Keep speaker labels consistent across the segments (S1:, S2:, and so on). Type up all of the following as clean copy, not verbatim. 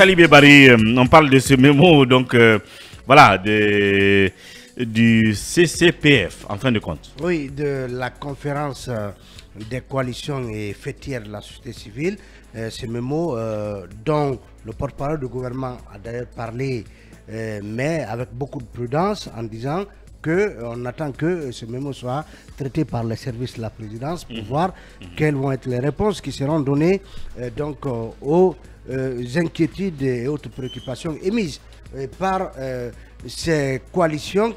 S1: Talibé Bari, on parle de ce mémo, donc voilà, du CCPF, en fin de compte.
S2: Oui, de la conférence des coalitions et fêtières de la société civile. Ce mémo dont le porte-parole du gouvernement a d'ailleurs parlé, mais avec beaucoup de prudence, en disant qu'on attend que ce mémo soit traité par les services de la présidence pour voir quelles vont être les réponses qui seront données aux inquiétudes et autres préoccupations émises par ces coalitions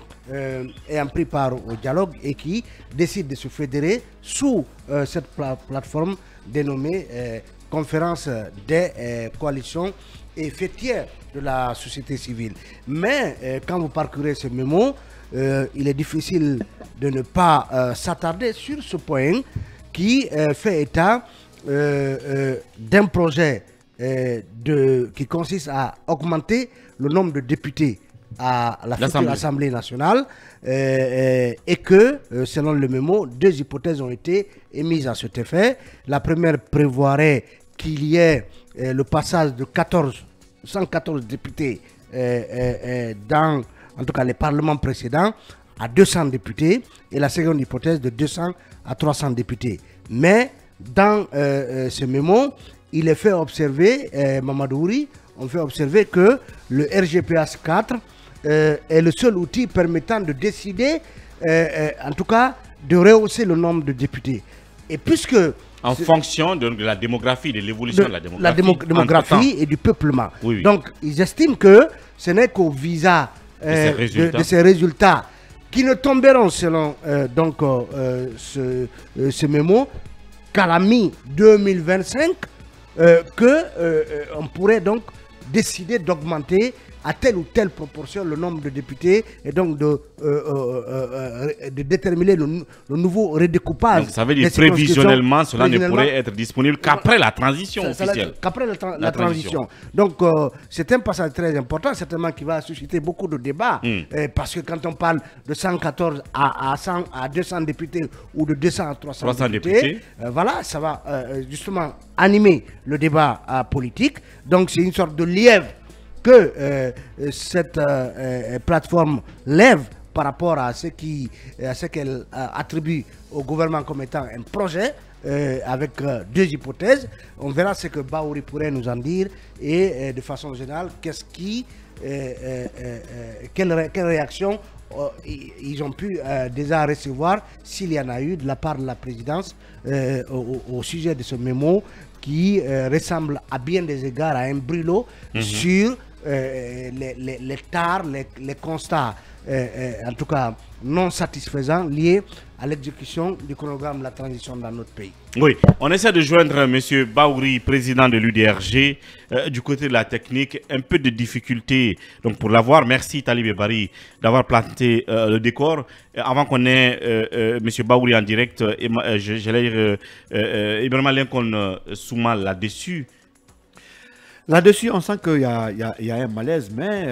S2: ayant pris part au dialogue et qui décident de se fédérer sous cette plateforme dénommée Conférence des coalitions et fêtières de la société civile. Mais quand vous parcourez ce mémo, il est difficile de ne pas s'attarder sur ce point qui fait état d'un projet qui consiste à augmenter le nombre de députés à la future Assemblée nationale et que, selon le mémo, deux hypothèses ont été émises à cet effet. La première prévoirait qu'il y ait le passage de 114 députés dans, en tout cas, les parlements précédents à 200 députés et la seconde hypothèse de 200 à 300 députés. Mais dans ce mémo, il est fait observer, Mamadou Ouri, on fait observer que le RGPS 4 est le seul outil permettant de décider, en tout cas, de rehausser le nombre de députés. Et puisque...
S1: En fonction de la démographie, de l'évolution de la
S2: démographie et du peuplement.
S1: Oui, oui.
S2: Donc, ils estiment que ce n'est qu'au visa de ces résultats qui ne tomberont, selon ce mémo, qu'à la mi-2025, on pourrait donc décider d'augmenter à telle ou telle proportion le nombre de députés et donc de déterminer le nouveau redécoupage.
S1: Donc ça veut dire prévisionnellement, cela ne pourrait être disponible qu'après la transition officielle.
S2: Qu'après la transition. Donc c'est un passage très important, certainement qui va susciter beaucoup de débats, parce que quand on parle de 114 à 200 députés ou de 200 à 300 députés, voilà, ça va justement animer le débat politique. Donc c'est une sorte de lièvre que cette plateforme lève par rapport à ce qu'elle attribue au gouvernement comme étant un projet avec deux hypothèses. On verra ce que Baouri pourrait nous en dire et de façon générale, quelle réaction ils ont pu déjà recevoir, s'il y en a eu, de la part de la présidence au sujet de ce mémo qui ressemble à bien des égards à un brûlot sur les tares, les constats, en tout cas non satisfaisants, liés à l'exécution du chronogramme de la transition dans notre pays.
S1: Oui, on essaie de joindre M. Baouri, président de l'UDRG, du côté de la technique, un peu de difficulté donc pour l'avoir. Merci Talibé Bari d'avoir planté le décor. Avant qu'on ait M. Baouri en direct, j'allais dire Ibrahima Lincoln Souma là-dessus.
S3: Là-dessus, on sent qu'il y a un malaise, mais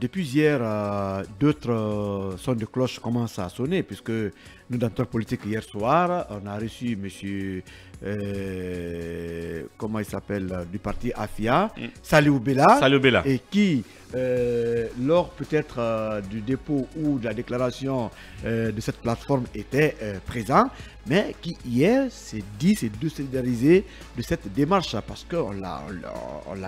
S3: depuis hier, d'autres sons de cloche commencent à sonner, puisque nous, dans notre politique, hier soir, on a reçu M. Comment il s'appelle, du parti AFIA, Saliou Bella, et qui, lors peut-être du dépôt ou de la déclaration de cette plateforme, était présent, mais qui hier s'est de solidariser de cette démarche, parce qu'on l'a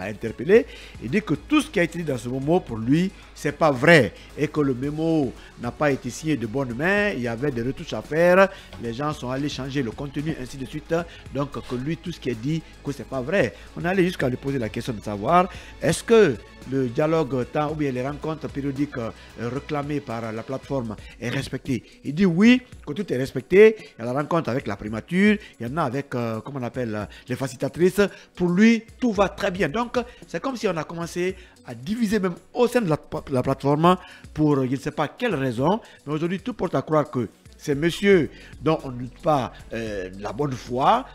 S3: interpellé et dit que tout ce qui a été dit dans ce mémo, pour lui, c'est pas vrai, et que le mémo n'a pas été signé de bonne main, il y avait des retouches à faire, les gens sont allés changer le contenu, ainsi de suite, donc que lui, tout ce qui est dit, que c'est pas vrai. On est allé jusqu'à lui poser la question de savoir, est-ce que le dialogue ou bien les rencontres périodiques réclamées par la plateforme est respecté? Il dit oui, que tout est respecté. Il y a la rencontre avec la primature, il y en a avec, comment on appelle, les facilitatrices. Pour lui, tout va très bien. Donc, c'est comme si on a commencé à diviser même au sein de la plateforme pour je ne sais pas quelle raison. Mais aujourd'hui, tout porte à croire que ces messieurs dont on ne doute pas la bonne foi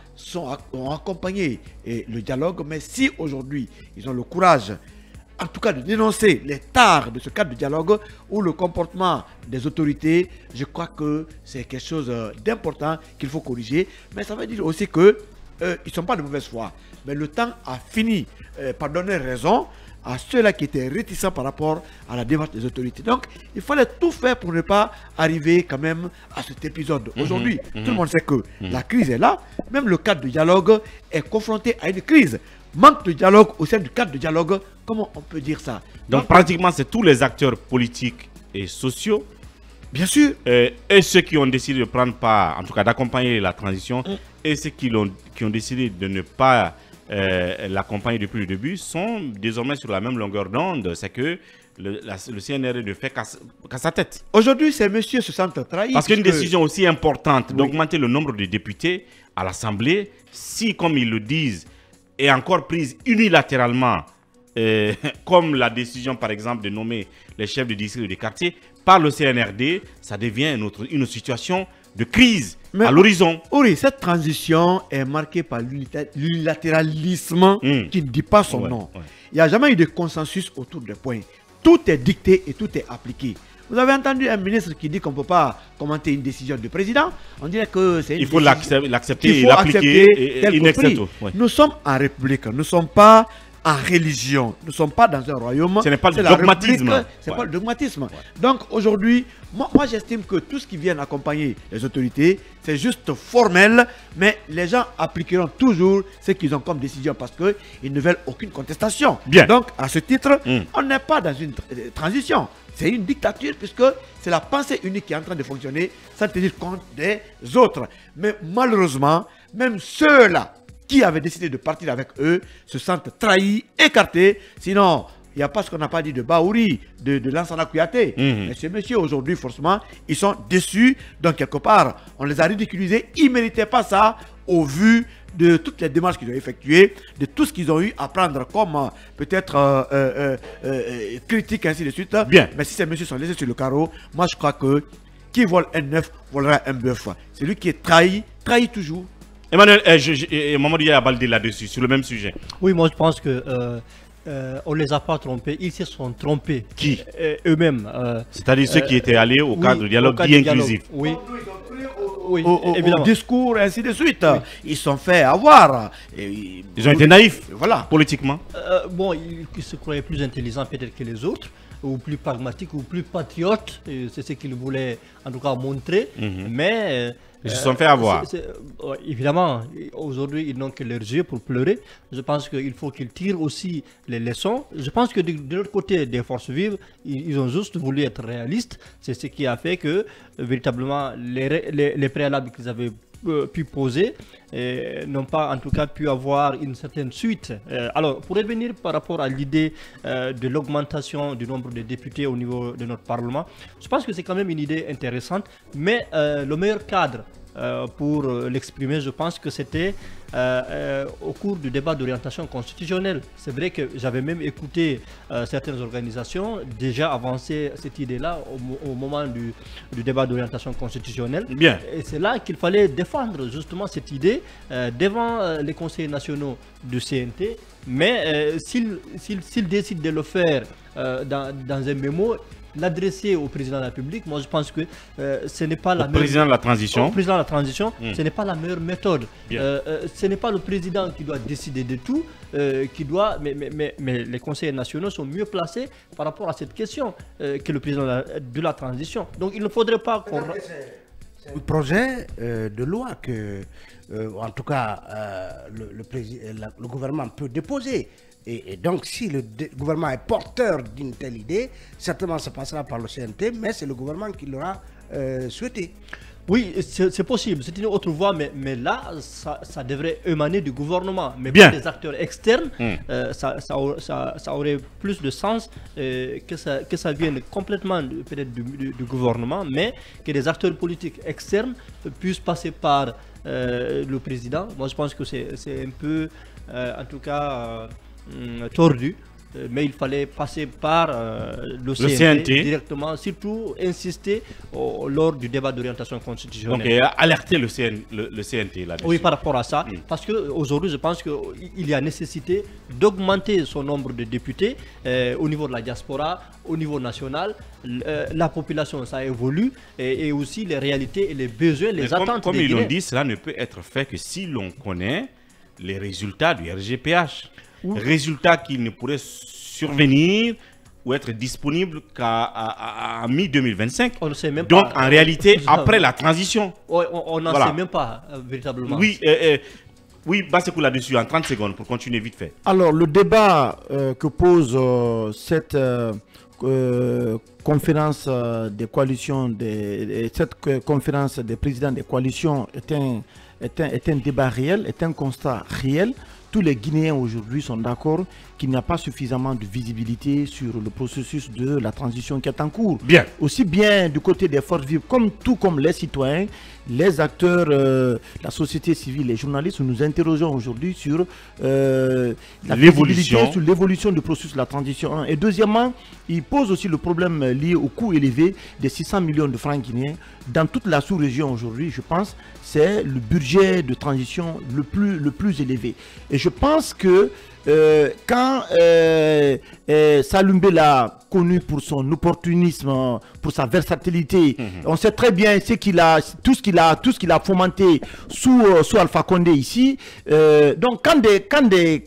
S3: ont accompagné le dialogue. Mais si aujourd'hui, ils ont le courage, en tout cas de dénoncer les tares de ce cadre de dialogue ou le comportement des autorités, je crois que c'est quelque chose d'important qu'il faut corriger. Mais ça veut dire aussi que ils ne sont pas de mauvaise foi. Mais le temps a fini par donner raison à ceux-là qui étaient réticents par rapport à la démarche des autorités. Donc, il fallait tout faire pour ne pas arriver quand même à cet épisode. Aujourd'hui, tout le monde sait que la crise est là. Même le cadre de dialogue est confronté à une crise. Manque de dialogue au sein du cadre de dialogue. Comment on peut dire ça?
S1: Donc, pratiquement, c'est tous les acteurs politiques et sociaux.
S3: Bien sûr.
S1: Et ceux qui ont décidé de prendre part, en tout cas d'accompagner la transition, et ceux qui ont décidé de ne pas l'accompagner depuis le début, sont désormais sur la même longueur d'onde. C'est que le CNRD ne fait qu'à sa tête.
S3: Aujourd'hui, ces messieurs se sentent trahis.
S1: Parce qu'une décision aussi importante d'augmenter le nombre de députés à l'Assemblée, si, comme ils le disent, est encore prise unilatéralement, comme la décision, par exemple, de nommer les chefs de district et de quartier, par le CNRD, ça devient une situation de crise à l'horizon.
S3: Oui, cette transition est marquée par l'unilatéralisme qui ne dit pas son nom. Il n'y a jamais eu de consensus autour des points. Tout est dicté et tout est appliqué. Vous avez entendu un ministre qui dit qu'on ne peut pas commenter une décision du président. On dirait que c'est
S1: il faut l'accepter et l'appliquer.
S3: Nous sommes en République, nous ne sommes pas en religion. Nous ne sommes pas dans un royaume.
S1: Ce n'est pas le dogmatisme.
S3: Ce n'est pas le dogmatisme. Donc aujourd'hui, moi j'estime que tout ce qui vient accompagner les autorités, c'est juste formel, mais les gens appliqueront toujours ce qu'ils ont comme décision parce qu'ils ne veulent aucune contestation.
S1: Bien.
S3: Donc à ce titre, on n'est pas dans une transition. C'est une dictature puisque c'est la pensée unique qui est en train de fonctionner sans tenir compte des autres. Mais malheureusement, même ceux-là qui avaient décidé de partir avec eux se sentent trahis, écartés. Sinon, il n'y a pas ce qu'on n'a pas dit de Baouri, de Lansana Kouyaté. Mais ces messieurs, aujourd'hui, forcément, ils sont déçus. Donc, quelque part, on les a ridiculisés. Ils ne méritaient pas ça au vu de toutes les démarches qu'ils ont effectuées, de tout ce qu'ils ont eu à prendre comme peut-être critique, ainsi de suite.
S1: Bien.
S3: Mais si ces messieurs sont laissés sur le carreau, moi, je crois que qui vole un œuf volera un bœuf. Celui qui est trahi, trahit toujours.
S1: Emmanuel, Mamadou a baldé là-dessus, sur le même sujet.
S4: Oui, moi je pense que on ne les a pas trompés, ils se sont trompés.
S1: Qui?
S4: Eux-mêmes.
S1: C'est-à-dire ceux qui étaient allés au cadre de dialogue dit inclusif.
S4: Oui.
S3: Au discours, ainsi de suite. Oui. Ils sont fait avoir.
S1: Ils ont été naïfs, voilà, politiquement.
S4: Bon, ils se croyaient plus intelligents peut-être que les autres, ou plus pragmatiques, ou plus patriotes. C'est ce qu'ils voulaient en tout cas montrer. Mais
S1: ils se sont fait avoir.
S4: Évidemment, aujourd'hui, ils n'ont que leurs yeux pour pleurer. Je pense qu'il faut qu'ils tirent aussi les leçons. Je pense que de l'autre côté des forces vives, ils ont juste voulu être réalistes. C'est ce qui a fait que, véritablement, les préalables qu'ils avaient pu poser n'ont pas en tout cas pu avoir une certaine suite. Alors pour revenir par rapport à l'idée de l'augmentation du nombre de députés au niveau de notre Parlement, je pense que c'est quand même une idée intéressante, mais le meilleur cadre pour l'exprimer, je pense que c'était au cours du débat d'orientation constitutionnelle. C'est vrai que j'avais même écouté certaines organisations déjà avancer cette idée-là au moment du débat d'orientation constitutionnelle.
S1: Bien.
S4: Et c'est là qu'il fallait défendre justement cette idée devant les conseillers nationaux du CNT. Mais s'ils décident de le faire dans un mémo, l'adresser au président de la République, moi je pense que ce n'est pas la meilleure...
S1: président de la transition.
S4: Au président de la transition, ce n'est pas la meilleure méthode. Ce n'est pas le président qui doit décider de tout, mais les conseillers nationaux sont mieux placés par rapport à cette question que le président de la transition. Donc il ne faudrait pas qu'on...
S2: C'est un projet de loi que, en tout cas, le gouvernement peut déposer. Et donc, si le gouvernement est porteur d'une telle idée, certainement ça passera par le CNT, mais c'est le gouvernement qui l'aura souhaité.
S4: Oui, c'est possible, c'est une autre voie, mais là, ça devrait émaner du gouvernement, mais
S1: bien,
S4: pour des acteurs externes, ça aurait plus de sens que ça vienne complètement peut-être du gouvernement, mais que des acteurs politiques externes puissent passer par le président. Moi, je pense que c'est un peu, en tout cas, tordu. Mais il fallait passer par le CNT directement, surtout insister lors du débat d'orientation constitutionnelle.
S1: Donc, alerter le CNT là-dessus.
S4: Oui, par rapport à ça, parce qu'aujourd'hui, je pense qu'il y a nécessité d'augmenter son nombre de députés au niveau de la diaspora, au niveau national. La population, ça évolue, et aussi les réalités et les besoins, les attentes.
S1: Comme ils l'ont dit, cela ne peut être fait que si l'on connaît les résultats du RGPH. Résultats qui ne pourraient survenir ou être disponibles qu'à mi-2025. On ne sait même pas. Donc, en réalité, après la transition.
S4: On n'en sait même pas, véritablement.
S1: Oui, oui, Basekou là-dessus, en 30 secondes, pour continuer vite fait.
S3: Alors, le débat que pose cette conférence des coalitions, cette conférence des présidents des coalitions est un débat réel, est un constat réel. Tous les Guinéens aujourd'hui sont d'accord qu'il n'y a pas suffisamment de visibilité sur le processus de la transition qui est en cours.
S1: Bien.
S3: Aussi bien du côté des forces vives, comme les citoyens, les acteurs, la société civile, les journalistes, nous nous interrogeons aujourd'hui sur l'évolution du processus de la transition. Et deuxièmement, il pose aussi le problème lié au coût élevé des 600 millions de francs guinéens. Dans toute la sous-région aujourd'hui, je pense, c'est le budget de transition le plus élevé. Et je pense que quand Salum Bella, connu pour son opportunisme, pour sa versatilité, on sait très bien tout ce qu'il a fomenté sous Alpha Condé ici. Donc quand des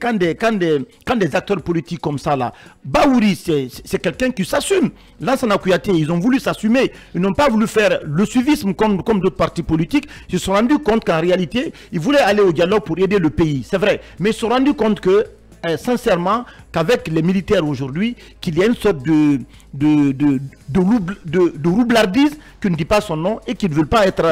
S3: acteurs politiques comme ça là, Baouri c'est quelqu'un qui s'assume. Lansana Kouyaté, ils ont voulu s'assumer, ils n'ont pas voulu faire le suivisme comme d'autres partis politiques. Ils se sont rendus compte qu'en réalité, ils voulaient aller au dialogue pour aider le pays, c'est vrai, mais ils se sont rendus compte que sincèrement, qu'avec les militaires aujourd'hui, qu'il y a une sorte de roublardise qui ne dit pas son nom et qui ne veut pas être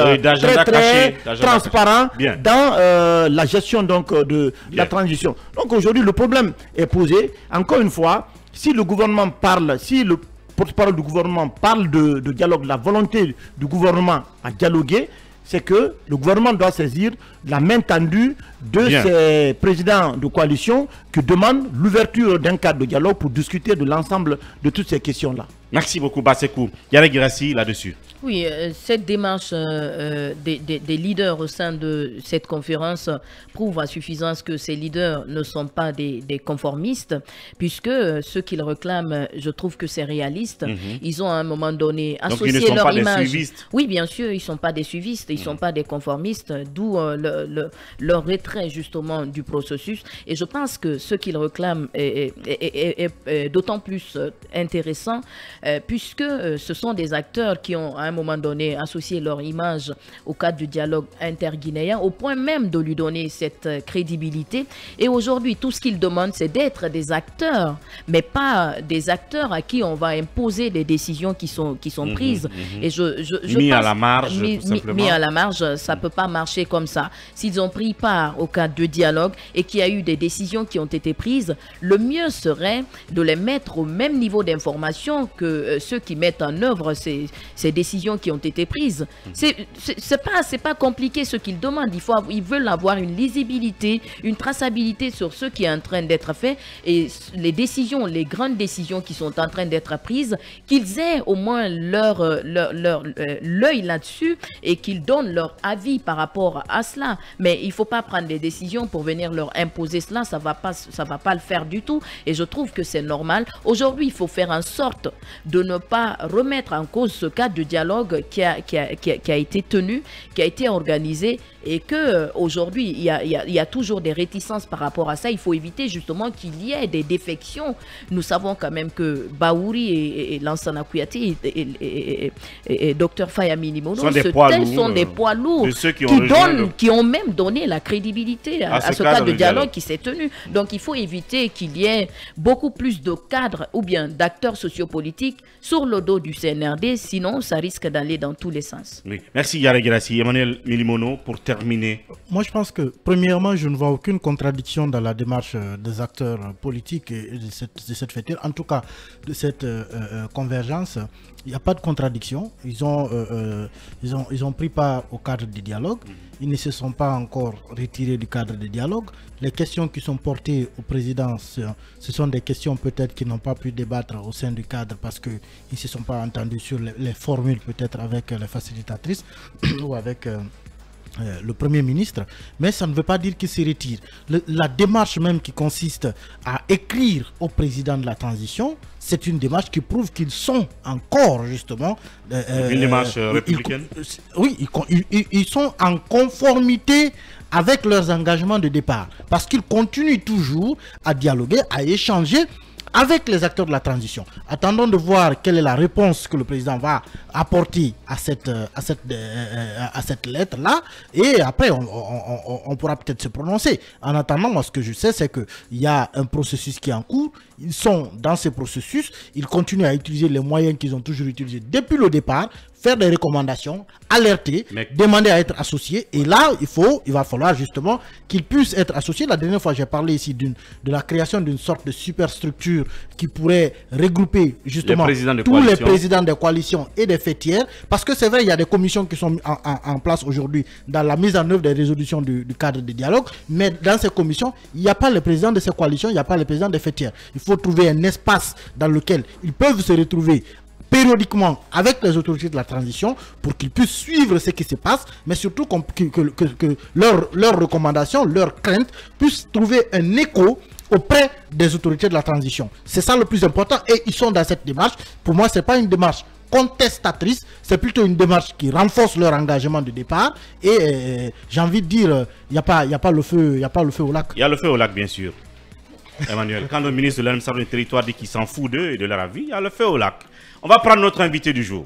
S3: très transparent dans la gestion donc, de la transition. Donc aujourd'hui, le problème est posé. Encore une fois, si le gouvernement parle, si le porte-parole du gouvernement parle de dialogue, la volonté du gouvernement à dialoguer, c'est que le gouvernement doit saisir la main tendue de ses présidents de coalition qui demandent l'ouverture d'un cadre de dialogue pour discuter de l'ensemble de toutes ces questions-là.
S1: Merci beaucoup, Basekou. Yannick Girassi, là-dessus.
S5: Oui, cette démarche des leaders au sein de cette conférence prouve à suffisance que ces leaders ne sont pas des conformistes, puisque ce qu'ils réclament, je trouve que c'est réaliste. Ils ont à un moment donné associé leur image. Donc ils ne sont pas des suivistes. Oui, bien sûr, ils ne sont pas des suivistes, ils ne sont pas des conformistes, d'où leur retrait justement du processus. Et je pense que ce qu'ils réclament est d'autant plus intéressant, puisque ce sont des acteurs qui ont à un moment donné associé leur image au cadre du dialogue interguinéen, au point même de lui donner cette crédibilité. Et aujourd'hui, tout ce qu'ils demandent, c'est d'être des acteurs, mais pas des acteurs à qui on va imposer des décisions qui sont prises. Et
S1: mis à la marge,
S5: mis à la marge, ça ne peut pas marcher comme ça. S'ils ont pris part au cadre de dialogue et qu'il y a eu des décisions qui ont été prises, le mieux serait de les mettre au même niveau d'information que ceux qui mettent en œuvre ces décisions qui ont été prises. C'est pas compliqué ce qu'ils demandent. Ils veulent avoir une lisibilité, une traçabilité sur ce qui est en train d'être fait et les décisions, les grandes décisions qui sont en train d'être prises, qu'ils aient au moins l'œil là-dessus et qu'ils donnent leur avis par rapport à cela. Mais il ne faut pas prendre des décisions pour venir leur imposer cela. Ça va pas le faire du tout. Et je trouve que c'est normal. Aujourd'hui, il faut faire en sorte de ne pas remettre en cause ce cadre de dialogue qui a été tenu, qui a été organisé et que aujourd'hui il y a toujours des réticences par rapport à ça. Il faut éviter justement qu'il y ait des défections. Nous savons quand même que Baouri et Lansana Kouyaté et Dr Fayami Nimono sont des poids lourds qui ont même donné la crédibilité à ce cadre de dialogue qui s'est tenu. Donc il faut éviter qu'il y ait beaucoup plus de cadres ou bien d'acteurs sociopolitiques sur le dos du CNRD, sinon ça risque d'aller dans tous les sens.
S1: Oui. Merci Yara Girassi. Emmanuel Milimono, pour terminer.
S6: Moi je pense que premièrement je ne vois aucune contradiction dans la démarche des acteurs politiques et de cette fête, en tout cas de cette convergence. Il n'y a pas de contradiction. Ils ont pris part au cadre du dialogue. Ils ne se sont pas encore retirés du cadre du dialogue. Les questions qui sont portées au président, ce sont des questions peut-être qui n'ont pas pu débattre au sein du cadre parce qu'ils ne se sont pas entendus sur les formules peut-être avec les facilitatrices ou avec le Premier ministre, mais ça ne veut pas dire qu'il se retire. La démarche même qui consiste à écrire au président de la transition, c'est une démarche qui prouve qu'ils sont encore justement...
S1: une démarche républicaine.
S6: Oui, ils sont en conformité avec leurs engagements de départ, parce qu'ils continuent toujours à dialoguer, à échanger avec les acteurs de la transition. Attendons de voir quelle est la réponse que le président va apporter à cette lettre-là. Et après, on pourra peut-être se prononcer. En attendant, moi, ce que je sais, c'est qu'il y a un processus qui est en cours. Ils sont dans ce processus. Ils continuent à utiliser les moyens qu'ils ont toujours utilisés depuis le départ, faire des recommandations, alerter, demander à être associés. Et là, il va falloir justement qu'ils puissent être associés. La dernière fois, j'ai parlé ici de la création d'une sorte de superstructure qui pourrait regrouper justement tous les présidents des coalitions et des fêtières. Parce que c'est vrai, il y a des commissions qui sont en place aujourd'hui dans la mise en œuvre des résolutions du cadre de dialogue. Mais dans ces commissions, il n'y a pas les présidents de ces coalitions, il n'y a pas les présidents des fêtières. Il faut trouver un espace dans lequel ils peuvent se retrouver périodiquement avec les autorités de la transition pour qu'ils puissent suivre ce qui se passe, mais surtout que leurs recommandations, leurs craintes puissent trouver un écho auprès des autorités de la transition. C'est ça le plus important et ils sont dans cette démarche. Pour moi, ce n'est pas une démarche contestatrice, c'est plutôt une démarche qui renforce leur engagement de départ et j'ai envie de dire, il n'y a pas le feu au lac.
S1: Il y a le feu au lac, bien sûr. Emmanuel, quand le ministre de l'administration du territoire dit qu'il s'en fout d'eux et de leur avis, il y a le feu au lac. On va prendre notre invité du jour.